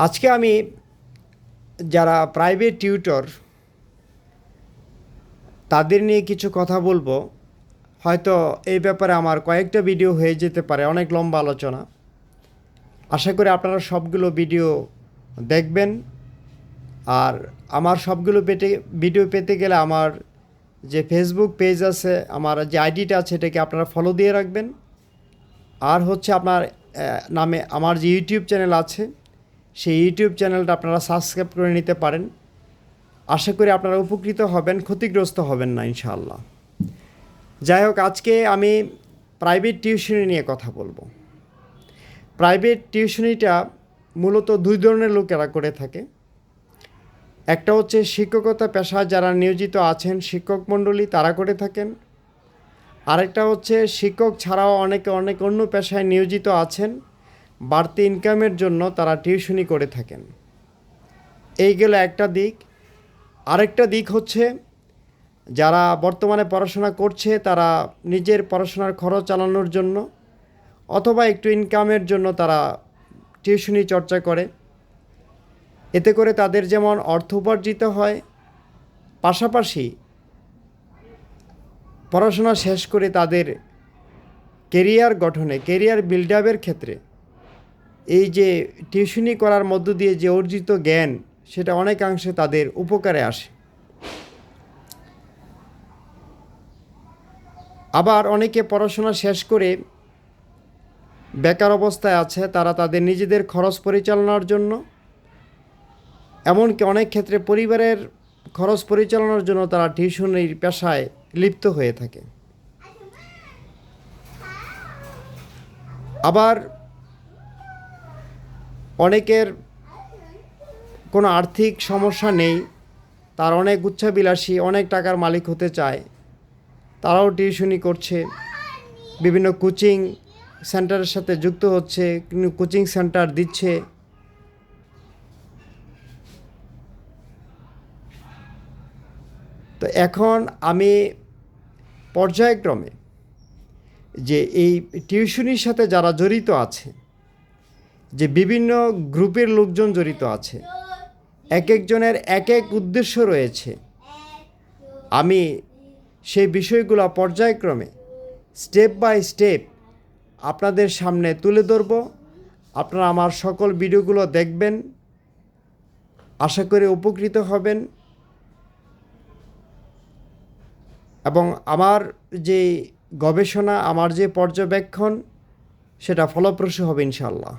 আজকে আমি যারা প্রাইভেট টিউটর তাদের নিয়ে কিছু কথা বলবো। হয়তো এই ব্যাপারে আমার কয়েকটা ভিডিও হয়ে যেতে পারে, অনেক লম্বা আলোচনা। আশা করি আপনারা সবগুলো ভিডিও দেখবেন। আর আমার সবগুলো ভিডিও পেতে গেলে আমার যে ফেসবুক পেজ আছে, আমার যে আইডিটা আছে, এটাকে আপনারা ফলো দিয়ে রাখবেন। আর হচ্ছে আপনার নামে আমার যে ইউটিউব চ্যানেল আছে, সেই ইউটিউব চ্যানেলটা আপনারা সাবস্ক্রাইব করে নিতে পারেন। আশা করি আপনারা উপকৃত হবেন, ক্ষতিগ্রস্ত হবেন না ইনশাআল্লাহ। যাই হোক, আজকে আমি প্রাইভেট টিউশনি নিয়ে কথা বলবো। প্রাইভেট টিউশনিটা মূলত দুই ধরনের লোকেরা করে থাকে। একটা হচ্ছে শিক্ষকতা পেশায় যারা নিয়োজিত আছেন, শিক্ষক মণ্ডলী, তারা করে থাকেন। আরেকটা হচ্ছে শিক্ষক ছাড়াও অনেক অন্য পেশায় নিয়োজিত আছেন, বাড়তি ইনকামের জন্য তারা টিউশনি করে থাকেন। এই গেল একটা দিক। আরেকটা দিক হচ্ছে যারা বর্তমানে পড়াশোনা করছে, তারা নিজের পড়াশোনার খরচ চালানোর জন্য অথবা একটু ইনকামের জন্য তারা টিউশনি চর্চা করে। এতে করে তাদের যেমন অর্থ উপার্জিত হয়, পাশাপাশি পড়াশোনা শেষ করে তাদের কেরিয়ার গঠনে, কেরিয়ার বিল্ড আপের ক্ষেত্রে এই যে টিউশনি করার মধ্য দিয়ে যে অর্জিত জ্ঞান, সেটা অনেকাংশে তাদের উপকারে আসে। আবার অনেকে পড়াশোনা শেষ করে বেকার অবস্থায় আছে, তারা তাদের নিজেদের খরচ পরিচালনার জন্য, এমনকি অনেক ক্ষেত্রে পরিবারের খরচ পরিচালনার জন্য তারা টিউশনির পেশায় লিপ্ত হয়ে থাকে। আবার অনেকের কোনো আর্থিক সমস্যা নেই, তার অনেক উচ্চাবিলাসী, অনেক টাকার মালিক হতে চায়, তারাও টিউশনি করছে, বিভিন্ন কোচিং সেন্টারের সাথে যুক্ত হচ্ছে, কোচিং সেন্টার দিচ্ছে। তো এখন আমি পর্যায়ক্রমে যে এই টিউশনির সাথে যারা জড়িত আছে, যে বিভিন্ন গ্রুপের লোকজন জড়িত আছে, এক একজনের এক এক উদ্দেশ্য রয়েছে, আমি সেই বিষয়গুলো পর্যায়ক্রমে স্টেপ বাই স্টেপ আপনাদের সামনে তুলে ধরব। আপনারা আমার সকল ভিডিওগুলো দেখবেন, আশা করি উপকৃত হবেন এবং আমার যে গবেষণা, আমার যে পর্যবেক্ষণ, সেটা ফলপ্রসূ হবে ইনশাআল্লাহ।